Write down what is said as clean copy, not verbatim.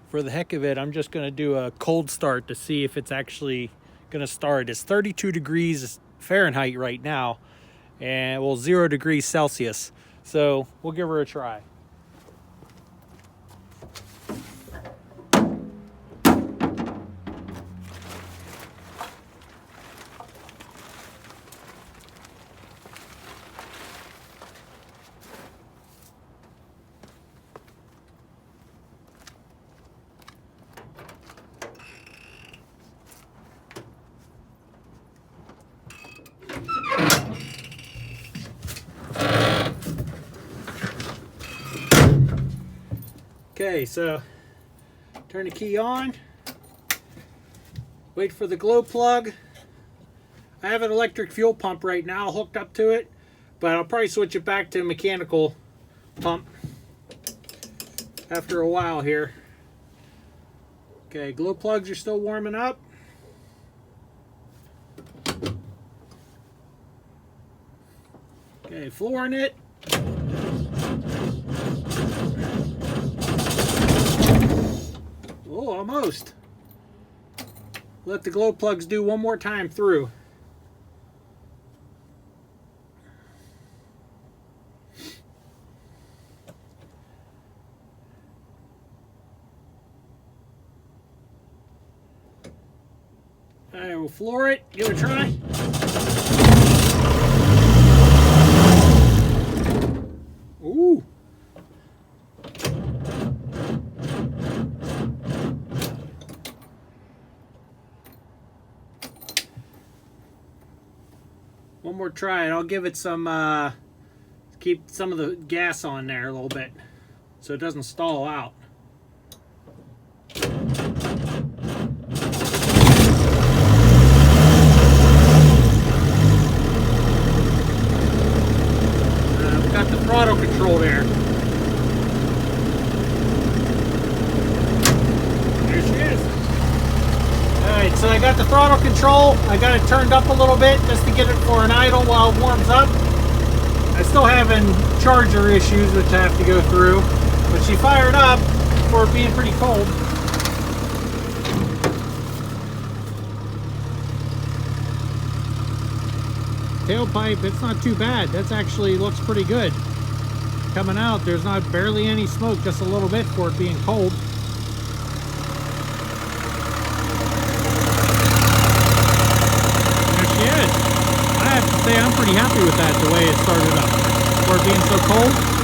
for the heck of it, I'm just gonna do a cold start to see if it's actually gonna start. It's 32 degrees Fahrenheit right now, and well, 0 degrees Celsius. So we'll give her a try. Okay, so turn the key on, wait for the glow plug. I have an electric fuel pump right now hooked up to it, but I'll probably switch it back to a mechanical pump after a while here. Okay, glow plugs are still warming up. Okay, flooring it. Oh, almost. Let the glow plugs do one more time through. I will floor it, give it a try. Ooh. One more try, and I'll give it some, keep some of the gas on there a little bit so it doesn't stall out. We've got the throttle control there. There she is. Alright, so I got the throttle control. I got it turned up a little bit just to get it for an idle while it warms up. I'm still having charger issues which I have to go through, but she fired up for it being pretty cold. Tailpipe, it's not too bad. That's actually looks pretty good. Coming out, there's not barely any smoke, just a little bit for it being cold. There she is. I have to say I'm pretty happy with that, the way it started up. For it being so cold.